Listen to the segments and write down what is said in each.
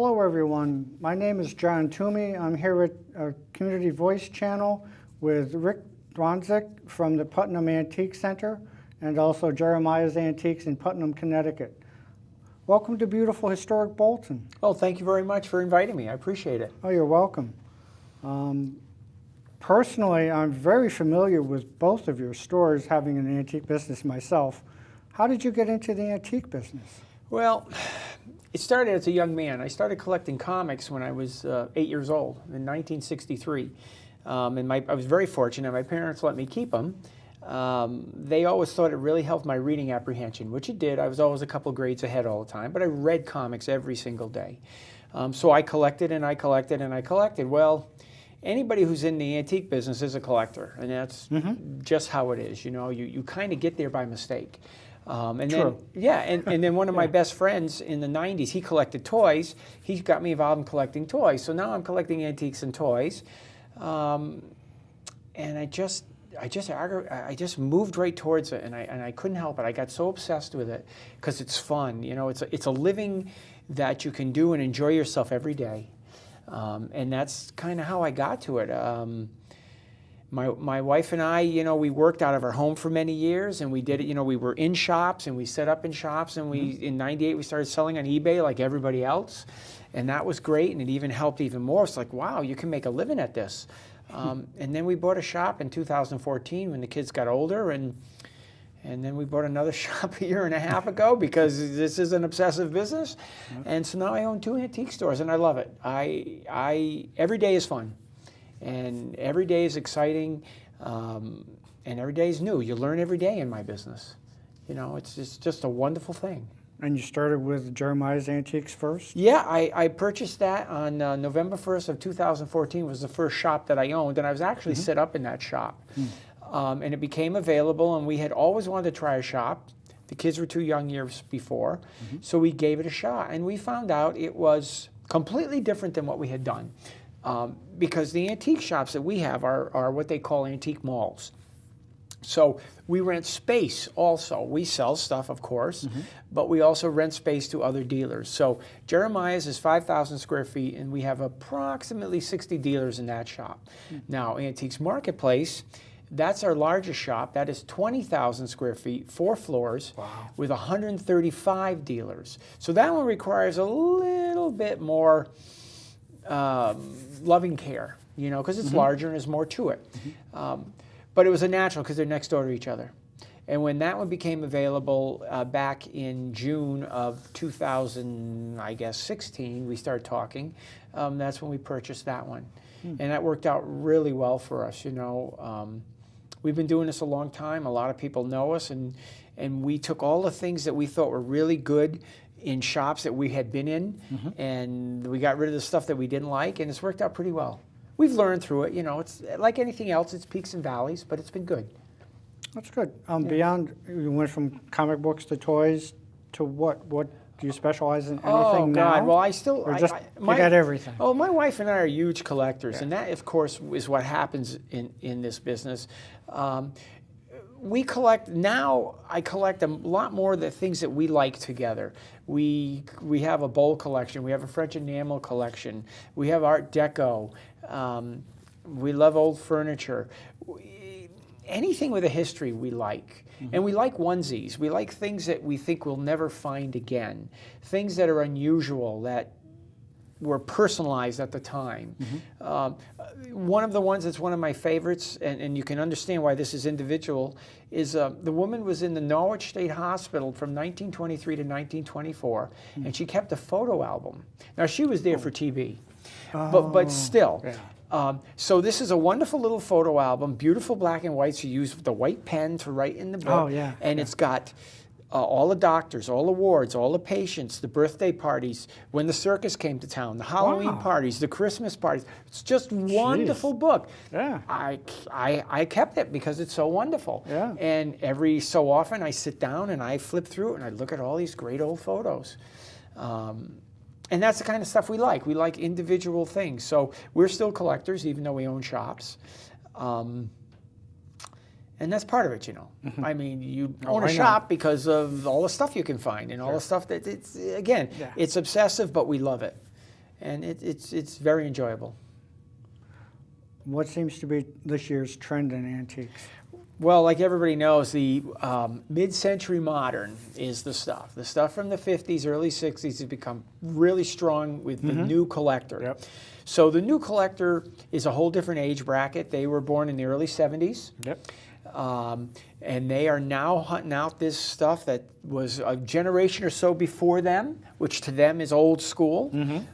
Hello everyone, my name is John Toomey. I'm here at Community Voice Channel with Rick Dronzik from the Putnam Antique Center and also Jeremiah's Antiques in Putnam, Connecticut. Welcome to beautiful historic Bolton. Well, thank you very much for inviting me. I appreciate it. Oh, you're welcome. Personally, I'm very familiar with both of your stores, having an antique business myself. How did you get into the antique business? Well, it started as a young man. I started collecting comics when I was 8 years old in 1963. And I was very fortunate. My parents let me keep them. They always thought it really helped my reading apprehension, which it did. I was always a couple grades ahead all the time, but I read comics every single day. So I collected and I collected and I collected. Well, anybody who's in the antique business is a collector, and that's just how it is. You know, you kind of get there by mistake. And True. then, yeah, and then one of my best friends in the 90s, he collected toys. He got me involved in collecting toys. So now I'm collecting antiques and toys. And I just moved right towards it, and I couldn't help it. I got so obsessed with it because it's fun. You know, it's a living that you can do and enjoy yourself every day. And that's kind of how I got to it. My wife and I, you know, we worked out of our home for many years, and we did it, you know, we were in shops, and we set up in shops, and in '98, we started selling on eBay like everybody else, and that was great, and it even helped even more. It's like, wow, you can make a living at this. And then we bought a shop in 2014 when the kids got older, and then we bought another shop a year and a half ago because this is an obsessive business. And so now I own 2 antique stores, and I love it. Every day is fun. And every day is exciting, and every day is new. You learn every day in my business. You know, it's just a wonderful thing. And you started with Jeremiah's Antiques first? Yeah, I purchased that on November 1st of 2014 was the first shop that I owned, and I was actually set up in that shop. And it became available, and we had always wanted to try a shop. The kids were too young years before, so we gave it a shot, and we found out it was completely different than what we had done. Because the antique shops that we have are what they call antique malls. So we rent space also. We sell stuff, of course, but we also rent space to other dealers. So Jeremiah's is 5,000 square feet, and we have approximately 60 dealers in that shop. Now, Antiques Marketplace, that's our largest shop. That is 20,000 square feet, 4 floors, with 135 dealers. So that one requires a little bit more loving care, you know, because it's larger and there's more to it. But it was a natural because they're next door to each other. And when that one became available back in June of 2016, we started talking. That's when we purchased that one. And that worked out really well for us, you know. We've been doing this a long time. A lot of people know us, and we took all the things that we thought were really good in shops that we had been in, and we got rid of the stuff that we didn't like, and it's worked out pretty well. We've learned through it, you know. It's like anything else, it's peaks and valleys, but it's been good. That's good. Beyond, you went from comic books to toys to what? What do you specialize in? Anything now? God! Well, I still you got everything. Oh, my wife and I are huge collectors, and that, of course, is what happens in this business. We collect now. I collect a lot more of the things that we like together. We have a bowl collection. We have a French enamel collection. We have Art Deco. We love old furniture. Anything with a history we like. And we like onesies. We like things that we think we'll never find again. Things that are unusual, that were personalized at the time. One of the ones that's one of my favorites, and you can understand why this is individual, is the woman was in the Norwich State Hospital from 1923 to 1924, and she kept a photo album. Now, she was there for TV, but still. So this is a wonderful little photo album, beautiful black and white. She used the white pen to write in the book, and it's got all the doctors, all the wards, all the patients, the birthday parties, when the circus came to town, the Halloween parties, the Christmas parties. It's just a wonderful book. Yeah. I kept it because it's so wonderful. Yeah. And every so often I sit down and I flip through it and I look at all these great old photos. And that's the kind of stuff we like. We like individual things. So we're still collectors, even though we own shops. And that's part of it, you know. I mean, you own a shop because of all the stuff you can find and all the stuff that it's, again, it's obsessive, but we love it. and it's very enjoyable. What seems to be this year's trend in antiques? Well, like everybody knows, the mid-century modern is the stuff. The stuff from the 50s, early 60s has become really strong with the new collector. Yep. So the new collector is a whole different age bracket. They were born in the early 70s. Yep. And they are now hunting out this stuff that was a generation or so before them, which to them is old school. And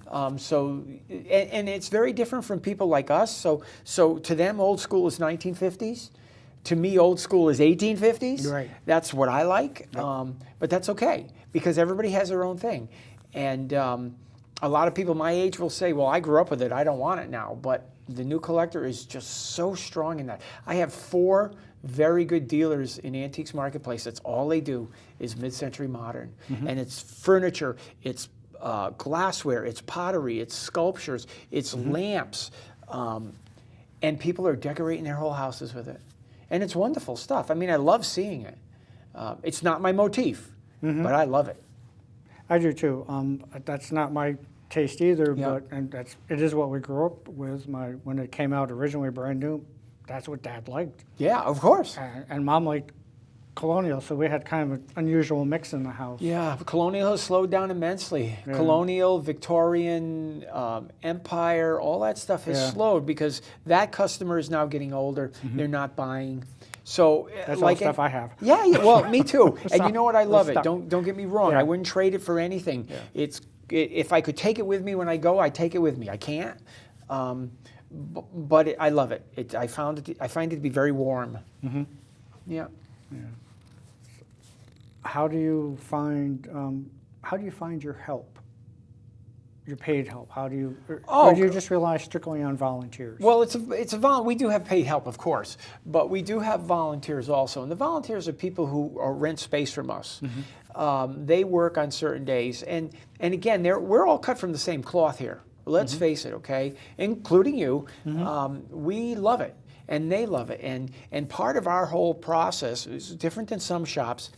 it's very different from people like us. So to them, old school is 1950s. To me, old school is 1850s. Right. That's what I like. Yep. But that's okay, because everybody has their own thing. And a lot of people my age will say, well, I grew up with it, I don't want it now. But the new collector is just so strong in that. I have 4 very good dealers in Antiques Marketplace. That's all they do is mid-century modern. And it's furniture, it's glassware, it's pottery, it's sculptures, it's lamps. And people are decorating their whole houses with it. And it's wonderful stuff. I mean, I love seeing it. It's not my motif, but I love it. I do too. That's not my taste either, Yep. but it is what we grew up with. When it came out originally brand new, that's what Dad liked, Yeah, of course. and Mom liked colonial, so we had kind of an unusual mix in the house. Yeah, colonial has slowed down immensely. Yeah. Colonial, Victorian, Empire, all that stuff has Yeah. slowed because that customer is now getting older. They're not buying. So, That's like all stuff I have. Yeah, well, me too. And you know what? I love it. stuff. Don't get me wrong. Yeah. I wouldn't trade it for anything. Yeah. If I could take it with me when I go, I take it with me. I can't. But I love it. I find it to be very warm. Yeah. How do you find your help? Your paid help? Or do you just rely strictly on volunteers? Well, we do have paid help, of course, but we do have volunteers also, and the volunteers are people who rent space from us. They work on certain days, and again, we're all cut from the same cloth here. Let's face it, okay, including you. We love it, and they love it, and part of our whole process is different than some shops.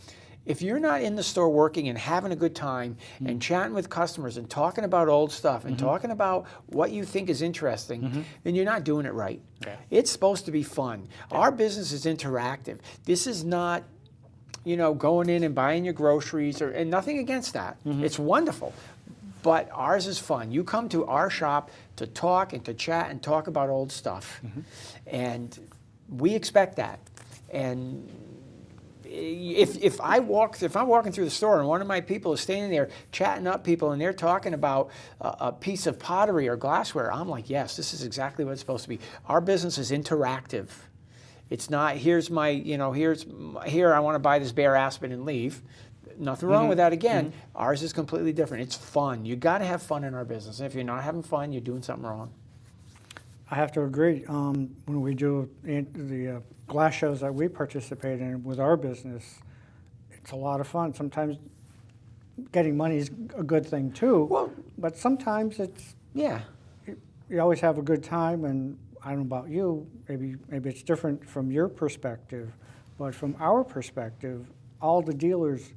If you're not in the store working and having a good time and chatting with customers and talking about old stuff and talking about what you think is interesting, then you're not doing it right. Yeah. It's supposed to be fun. Our business is interactive. This is not, going in and buying your groceries and nothing against that. It's wonderful. But ours is fun. You come to our shop to talk and to chat and talk about old stuff. And we expect that. And if I'm walking through the store and one of my people is standing there chatting up people and they're talking about a piece of pottery or glassware, I'm like, yes, this is exactly what it's supposed to be. Our business is interactive. It's not here I want to buy this bare aspen and leave. Nothing wrong with that. Again, ours is completely different. It's fun. You got to have fun in our business. If you're not having fun, you're doing something wrong. I have to agree. When we do the glass shows that we participate in with our business, it's a lot of fun. Sometimes getting money is a good thing too. Well, but sometimes you always have a good time. And I don't know about you, maybe it's different from your perspective, but from our perspective, all the dealers,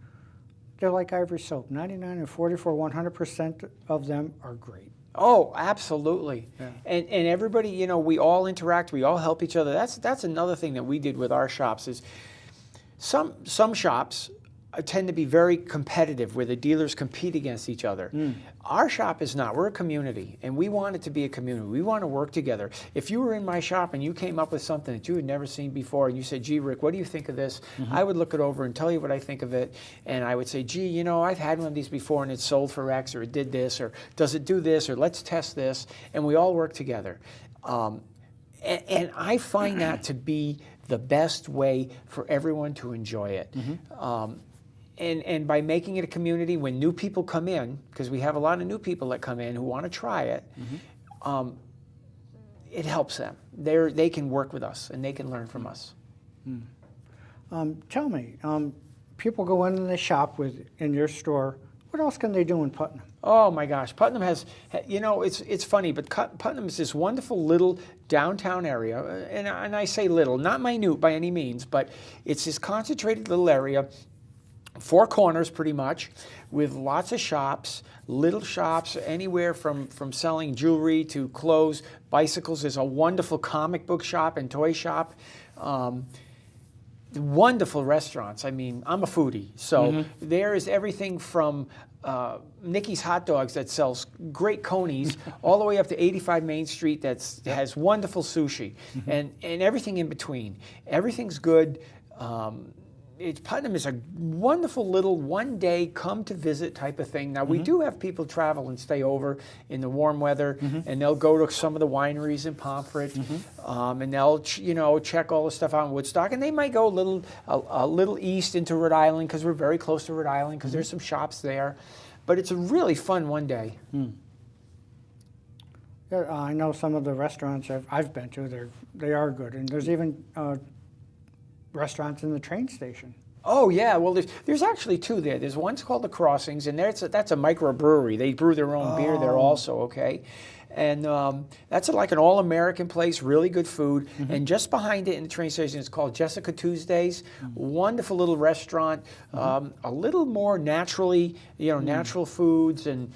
they're like Ivory Soap. 99 and 44, 100% of them are great. Oh, absolutely. Yeah. And everybody, we all interact, we all help each other. That's another thing that we did with our shops is some shops tend to be very competitive where the dealers compete against each other. Our shop is not. We're a community, and we want it to be a community. We want to work together. If you were in my shop and you came up with something that you had never seen before, and you said, gee, Rick, what do you think of this? I would look it over and tell you what I think of it, and I would say, gee, I've had one of these before, and it sold for X, or it did this, or does it do this, or let's test this, and we all work together. And I find that to be the best way for everyone to enjoy it. And by making it a community, when new people come in, because we have a lot of new people that come in who want to try it, it helps them. They can work with us and they can learn from us. Tell me, people go in the shop in your store. What else can they do in Putnam? Oh my gosh, Putnam has, it's funny, but Putnam is this wonderful little downtown area, and I say little, not minute by any means, but it's this concentrated little area four corners pretty much, with lots of shops, little shops, anywhere from selling jewelry to clothes, bicycles. There's a wonderful comic book shop and toy shop. Wonderful restaurants. I mean, I'm a foodie, so there is everything from Nikki's Hot Dogs that sells great conies all the way up to 85 Main Street that has wonderful sushi and everything in between. Everything's good. Putnam is a wonderful little one-day come-to-visit type of thing. Now, we do have people travel and stay over in the warm weather, and they'll go to some of the wineries in Pomfret, and they'll check all the stuff out in Woodstock, and they might go a little east into Rhode Island because we're very close to Rhode Island because there's some shops there. But it's a really fun one day. Yeah, I know some of the restaurants I've been to. They are good, and there's even restaurants in the train station. Oh yeah, well there's actually two there. There's one's called the Crossings, and that's a microbrewery. They brew their own beer there also, okay? And that's like an all-American place, really good food. And just behind it in the train station is called Jessica Tuesdays. Wonderful little restaurant, a little more naturally, natural foods and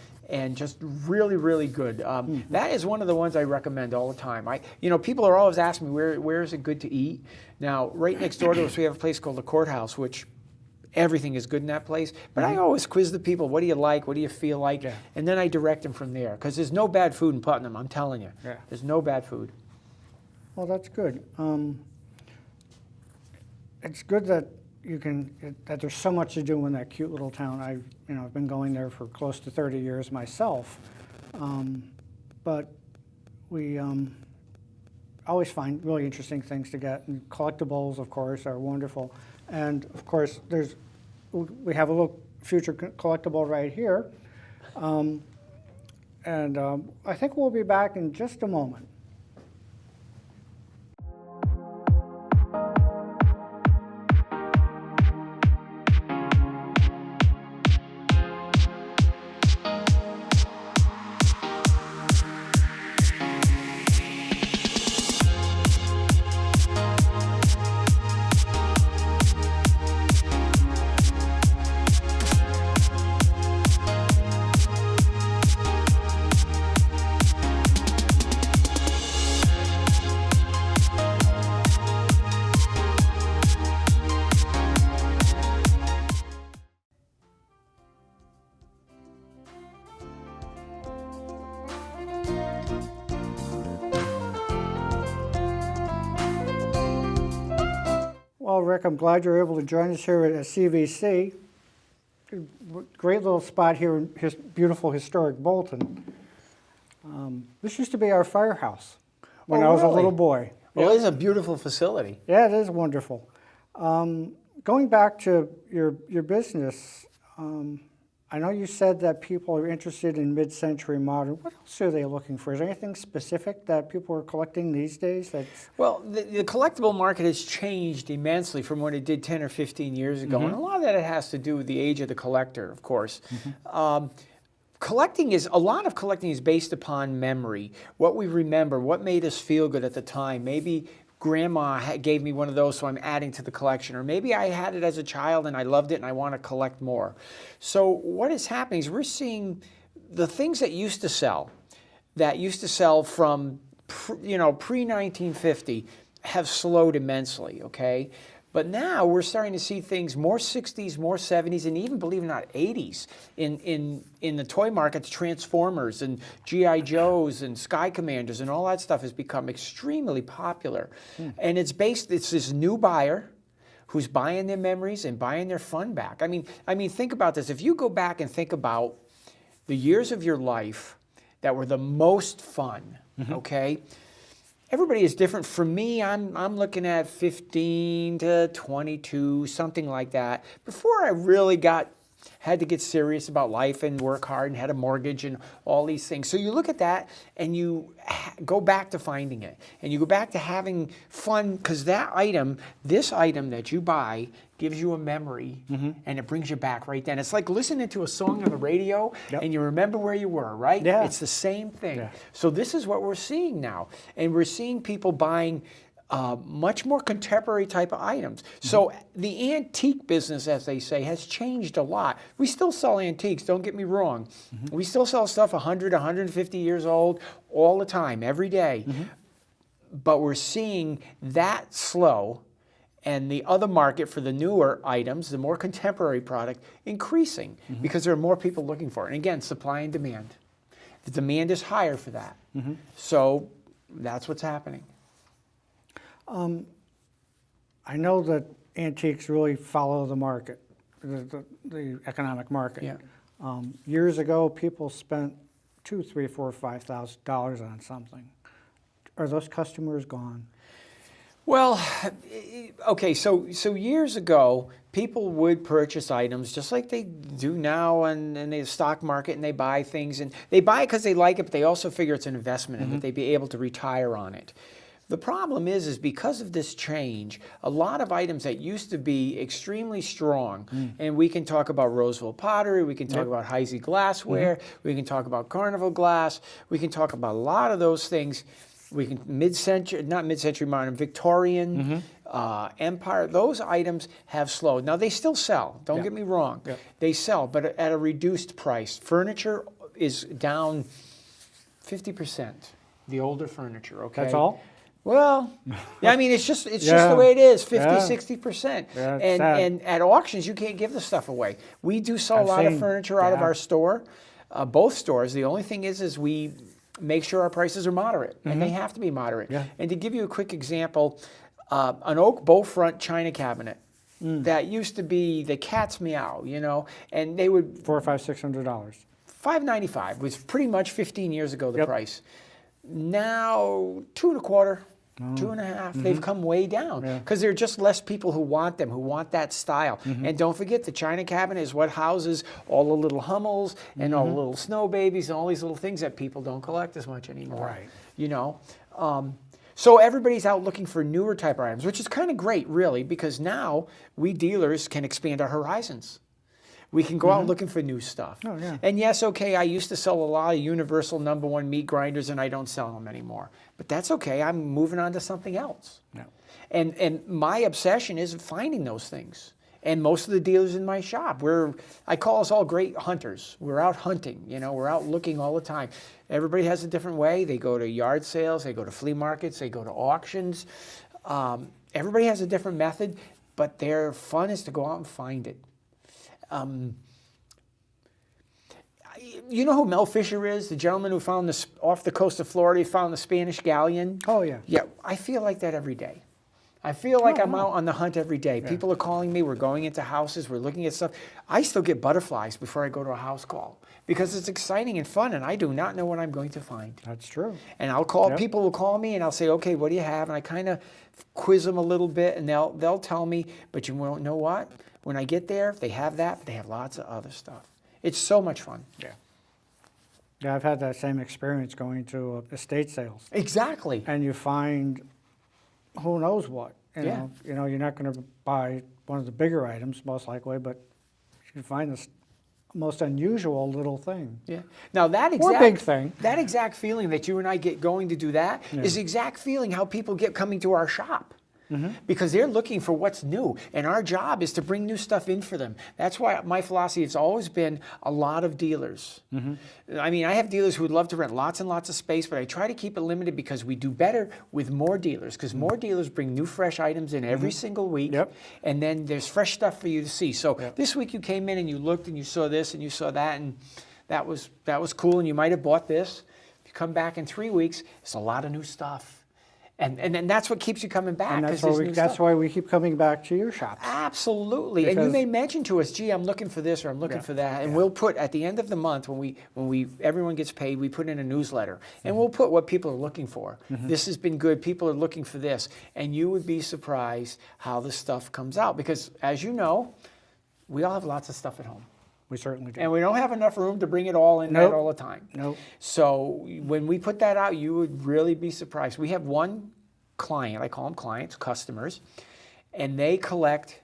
just really, really good. That is one of the ones I recommend all the time. People are always asking me where is it good to eat. Now, right next door to us, we have a place called the Courthouse, which everything is good in that place. But I always quiz the people, what do you like, what do you feel like? Yeah. And then I direct them from there, because there's no bad food in Putnam, I'm telling you. Yeah. There's no bad food. Well, that's good. It's good that that there's so much to do in that cute little town. I've been going there for close to 30 years myself, but we always find really interesting things to get. And collectibles, of course, are wonderful. And of course, we have a little future collectible right here, and I think we'll be back in just a moment. Well, Rick, I'm glad you're able to join us here at CVC. Great little spot here in beautiful historic Bolton. This used to be our firehouse when I was a little boy. Well, it is a beautiful facility. Yeah, it is wonderful. Going back to your business, I know you said that people are interested in mid-century modern. What else are they looking for? Is there anything specific that people are collecting these days? Well, the collectible market has changed immensely from what it did 10 or 15 years ago, and a lot of that has to do with the age of the collector, of course. A lot of collecting is based upon memory, what we remember, what made us feel good at the time. Maybe Grandma gave me one of those, so I'm adding to the collection. Or maybe I had it as a child and I loved it and I want to collect more. So what is happening is we're seeing the things that used to sell from pre-1950 have slowed immensely, okay? But now we're starting to see things more 60s, more 70s, and even, believe it or not, 80s in the toy markets. Transformers and G.I. Joes and Sky Commanders and all that stuff has become extremely popular. And it's this new buyer who's buying their memories and buying their fun back. I mean, think about this. If you go back and think about the years of your life that were the most fun, okay? Everybody is different. For me, I'm looking at 15 to 22, something like that. Before I really had to get serious about life and work hard and had a mortgage and all these things. So you look at that and you go back to finding it. And you go back to having fun, because this item that you buy gives you a memory, and it brings you back right then. It's like listening to a song on the radio, and you remember where you were, right? Yeah. It's the same thing. Yeah. So this is what we're seeing now. And we're seeing people buying much more contemporary type of items. So the antique business, as they say, has changed a lot. We still sell antiques, don't get me wrong. We still sell stuff 100, 150 years old all the time, every day. But we're seeing that slow, and the other market for the newer items, the more contemporary product, increasing because there are more people looking for it. And again, supply and demand. The demand is higher for that. So that's what's happening. I know that antiques really follow the market, the economic market. Yeah. Years ago, people spent $2,000, $3,000, $4,000, $5,000 on something. Are those customers gone? Well, okay, so years ago, people would purchase items just like they do now in the stock market, and they buy things, and they buy it because they like it, but they also figure it's an investment and that they'd be able to retire on it. The problem is because of this change, a lot of items that used to be extremely strong, and we can talk about Roseville pottery, we can talk about Heisey glassware, we can talk about Carnival glass, we can talk about a lot of those things. We can not mid-century modern, Victorian, Empire. Those items have slowed. Now they still sell. Don't get me wrong. They sell, but at a reduced price. Furniture is down 50%. The older furniture. Okay. That's all? Well, yeah, I mean, it's just the way it is, 50, Yeah. 60%. Yeah, it's sad. And at auctions, you can't give the stuff away. We do sell a lot of furniture out of our store, both stores. The only thing is we make sure our prices are moderate, and they have to be moderate. Yeah. And to give you a quick example, an oak bow front china cabinet that used to be the cat's meow, and they would $400, $500, $600. $5.95 was pretty much 15 years ago the price. Now $2.25, $2.50. They've come way down because there are just less people who want them, who want that style. And don't forget, the china cabinet is what houses all the little Hummels and all the little snow babies and all these little things that people don't collect as much anymore. Right. So everybody's out looking for newer type of items, which is kind of great, really, because now we dealers can expand our horizons. We can go out looking for new stuff. Oh, yeah. And yes, okay, I used to sell a lot of Universal #1 meat grinders, and I don't sell them anymore. But that's okay. I'm moving on to something else. No. And my obsession is finding those things. And most of the dealers in my shop, I call us all great hunters. We're out hunting, we're out looking all the time. Everybody has a different way. They go to yard sales, they go to flea markets, they go to auctions. Everybody has a different method, but their fun is to go out and find it. You know who Mel Fisher is? The gentleman who found this off the coast of Florida. He found the Spanish galleon. Oh, yeah. Yeah, I feel like that every day. I feel like I'm out on the hunt every day. Yeah. People are calling me. We're going into houses. We're looking at stuff. I still get butterflies before I go to a house call because it's exciting and fun, and I do not know what I'm going to find. That's true. And I'll call. People will call me, and I'll say, "Okay, what do you have?" And I kind of quiz them a little bit, and they'll tell me. But you won't know what? When I get there, they have that, but they have lots of other stuff. It's so much fun. Yeah. Yeah, I've had that same experience going to estate sales. Exactly. And you find who knows what. Yeah. You're not going to buy one of the bigger items, most likely, but you can find this most unusual little thing. Yeah. Now that big thing. That exact feeling that you and I get going to do that is the exact feeling how people get coming to our shop. Because they're looking for what's new, and our job is to bring new stuff in for them. That's why my philosophy has always been a lot of dealers. I mean, I have dealers who would love to rent lots and lots of space, but I try to keep it limited because we do better with more dealers, because more dealers bring new, fresh items in every single week, and then there's fresh stuff for you to see. So this week you came in and you looked and you saw this and you saw that, and that was cool, and you might have bought this. If you come back in 3 weeks, it's a lot of new stuff. And that's what keeps you coming back. And that's why we keep coming back to your shop. Absolutely. And you may mention to us, gee, I'm looking for this or I'm looking for that. And we'll put at the end of the month when everyone gets paid, we put in a newsletter. And we'll put what people are looking for. This has been good. People are looking for this. And you would be surprised how the stuff comes out. Because as you know, we all have lots of stuff at home. We certainly do. And we don't have enough room to bring it all in there all the time. Nope. So when we put that out, you would really be surprised. We have one client, I call them clients, customers, and they collect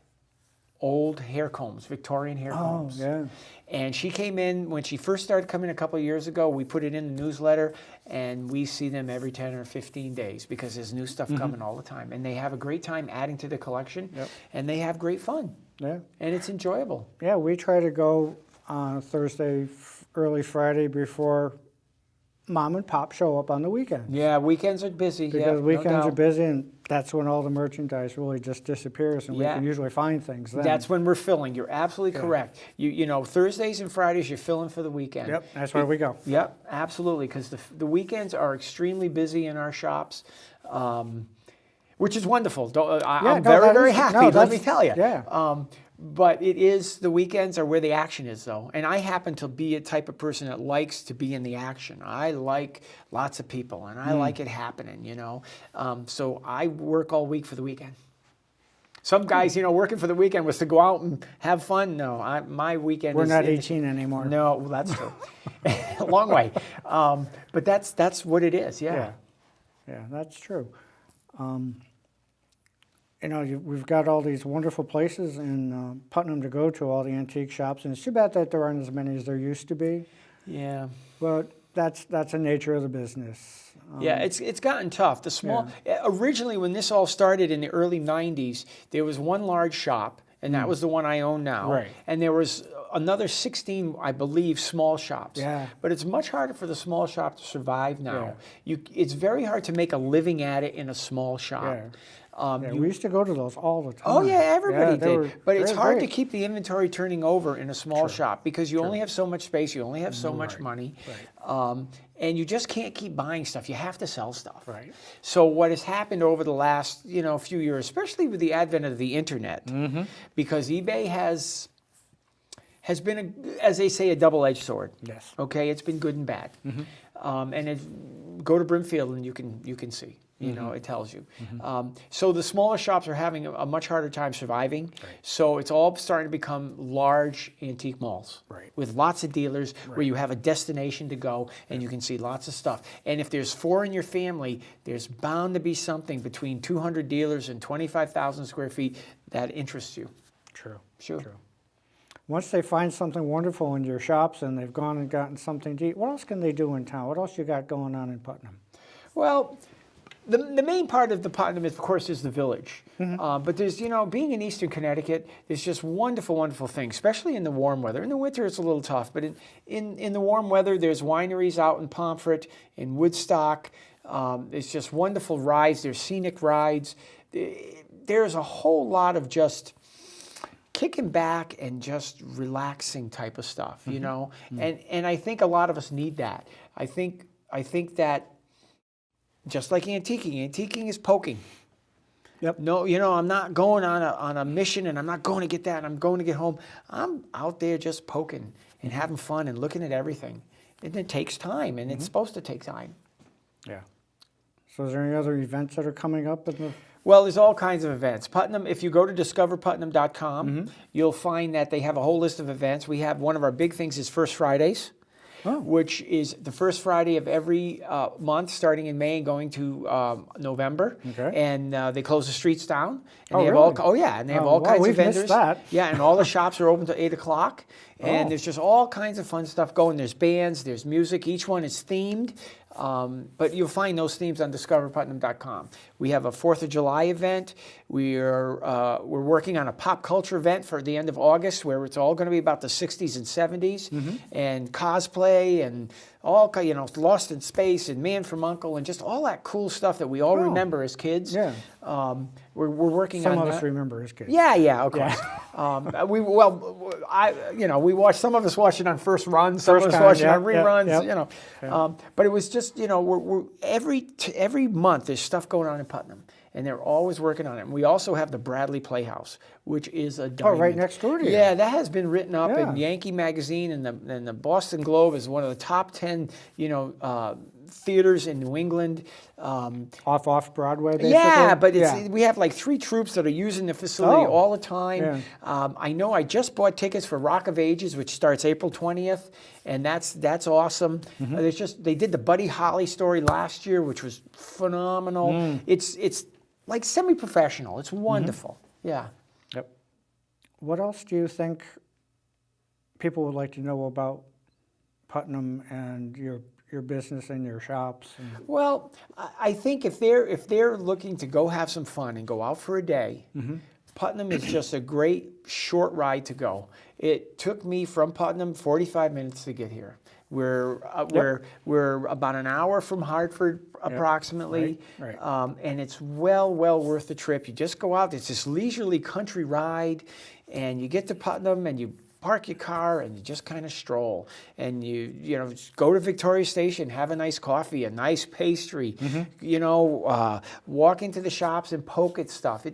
old hair combs, Victorian hair combs. yeah. And she came in, when she first started coming a couple of years ago, we put it in the newsletter, and we see them every 10 or 15 days because there's new stuff coming all the time. And they have a great time adding to the collection, and they have great fun. Yeah. And it's enjoyable. Yeah, we try to go on Thursday, early Friday before Mom and Pop show up on the weekend. Yeah, weekends are busy. Because yeah, weekends no are doubt. busy, and that's when all the merchandise really just disappears, and Yeah. we can usually find things then. That's when we're filling. You're absolutely correct. You know, Thursdays and Fridays, you're filling for the weekend. Yep, that's where we go. Yep, absolutely, because the weekends are extremely busy in our shops, which is wonderful. I'm no, very, that very is- happy, no, let that's- me tell you. yeah. But it is, the weekends are where the action is, though. And I happen to be a type of person that likes to be in the action. I like lots of people, and I like it happening, you know. So I work all week for the weekend. Some guys, you know, working for the weekend was to go out and have fun. No, my weekend We're is... not 18 anymore. No, well, that's true. A long way. But that's what it is, yeah. Yeah, that's true. You know, we've got all these wonderful places in Putnam to go to, all the antique shops, and it's too bad that there aren't as many as there used to be. Yeah. But that's the nature of the business. Yeah, it's gotten tough. The small originally, when this all started in the early '90s, there was one large shop, and that was the one I own now. Right. And there was another 16, I believe, small shops. Yeah. But it's much harder for the small shop to survive now. It's very hard to make a living at it in a small shop. Yeah. We used to go to those all the time. Oh yeah, everybody they were- did. But it's they were hard great. to keep the inventory turning over in a small shop because you only have so much space, you only have so much money, and you just can't keep buying stuff. You have to sell stuff. Right. So what has happened over the last few years, especially with the advent of the internet, because eBay has been, as they say, a double-edged sword. Yes. Okay, it's been good and bad, go to Brimfield and you can see. You know, it tells you. So the smaller shops are having a much harder time surviving. Right. So it's all starting to become large antique malls with lots of dealers where you have a destination to go and you can see lots of stuff. And if there's 4 in your family, there's bound to be something between 200 dealers and 25,000 square feet that interests you. True. Sure. True. Once they find something wonderful in your shops and they've gone and gotten something to eat, what else can they do in town? What else you got going on in Putnam? Well, the main part of the Putnam, of course, is the village. But there's, being in Eastern Connecticut, there's just wonderful, wonderful things, especially in the warm weather. In the winter, it's a little tough, but in the warm weather, there's wineries out in Pomfret, in Woodstock. It's just wonderful rides. There's scenic rides. There's a whole lot of just kicking back and just relaxing type of stuff, you know? And I think a lot of us need that. I think that just like antiquing is poking. Yep. No, I'm not going on a mission and I'm not going to get that and I'm going to get home. I'm out there just poking and having fun and looking at everything. And it takes time, and it's supposed to take time. Yeah. So is there any other events that are coming up in the... Well, there's all kinds of events. Putnam, if you go to discoverputnam.com, you'll find that they have a whole list of events. We have one of our big things is First Fridays. Which is the first Friday of every month, starting in May and going to November. Okay. And they close the streets down. And Oh, they have really? and they have all wow, kinds we've of missed vendors. that. Yeah, and all the shops are open till 8 o'clock. And Oh. there's just all kinds of fun stuff going. There's bands, there's music. Each one is themed. But you'll find those themes on discoverputnam.com. We have a 4th of July event. We're working on a pop culture event for the end of August where it's all going to be about the 60s and 70s and cosplay and all, Lost in Space and Man from U.N.C.L.E. and just all that cool stuff that we all remember as kids. Yeah. We're working Some on of that. us remember as kids. Yeah, of course. We watched. Some of us watched it on first run. Some of us time, watched it yeah, on reruns. yeah. But it was just, we're every month there's stuff going on in Putnam, and they're always working on it. And we also have the Bradley Playhouse, which is a diamond. right next door to you. Yeah, that has been written up Yeah. in Yankee Magazine and the Boston Globe as one of the top 10, theaters in New England. Off Broadway, basically? Yeah, but we have like 3 troops that are using the facility Oh. all the time. Yeah. I know I just bought tickets for Rock of Ages, which starts April 20th, and that's awesome. They did the Buddy Holly story last year, which was phenomenal. It's like semi-professional. It's wonderful. Yeah. Yep. what else do you think people would like to know about Putnam and your business and your shops? Well, I think if they're looking to go have some fun and go out for a day, Putnam is just a great short ride to go. It took me from Putnam 45 minutes to get here. We're about an hour from Hartford approximately, Right. And it's well worth the trip. You just go out. It's this leisurely country ride, and you get to Putnam and you park your car and you just kind of stroll, and you just go to Victoria Station, have a nice coffee, a nice pastry, walk into the shops and poke at stuff.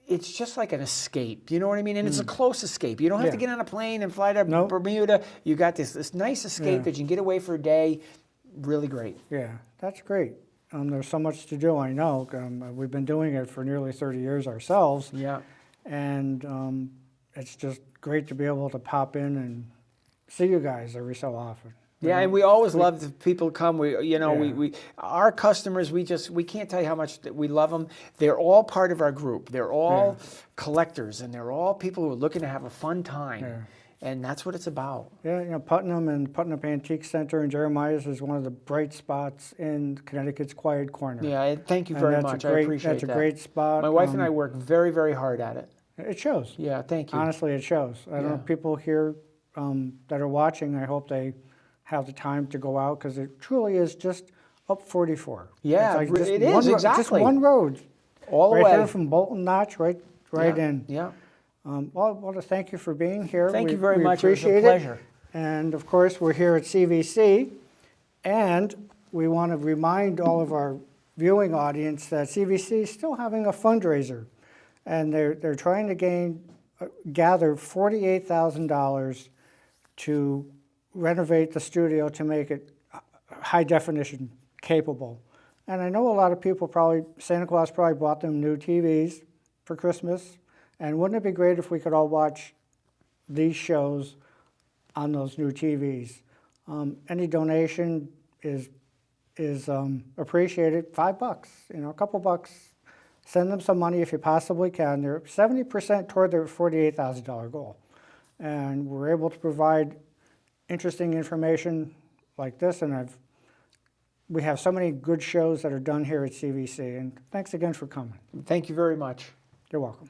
It's just like an escape, you know what I mean? And it's a close escape. You don't have to get on a plane and fly to Bermuda. You got this nice escape that you can get away for a day. Really great. Yeah, that's great. There's so much to do, I know. We've been doing it for nearly 30 years ourselves. Yeah. And it's just great to be able to pop in and see you guys every so often. Yeah, and we always love the people come. We our customers. We can't tell you how much that we love them. They're all part of our group. They're all collectors, and they're all people who are looking to have a fun time. Yeah. And that's what it's about. Yeah, Putnam and Putnam Antique Center and Jeremiah's is one of the bright spots in Connecticut's quiet corner. Yeah, thank you very much. I appreciate that. That's a great spot. My wife and I work very, very hard at it. It shows. Yeah, thank you. Honestly, it shows. I don't know if people here that are watching, I hope they have the time to go out, because it truly is just up 44. Yeah, it's like it is, exactly. Just one road. All the right way. here from Bolton Notch, right in. Yeah. Well, I want to thank you for being here. Thank you very much. Appreciate it was a pleasure. it. And of course, we're here at CVC, and we want to remind all of our viewing audience that CVC is still having a fundraiser, and they're trying to gather $48,000 to renovate the studio to make it high definition capable. And I know a lot of people Santa Claus probably bought them new TVs for Christmas. And wouldn't it be great if we could all watch these shows on those new TVs? Any donation is appreciated. $5, a couple bucks. Send them some money if you possibly can. They're 70% toward their $48,000 goal. And we're able to provide interesting information like this, and we have so many good shows that are done here at CVC, and thanks again for coming. Thank you very much. You're welcome.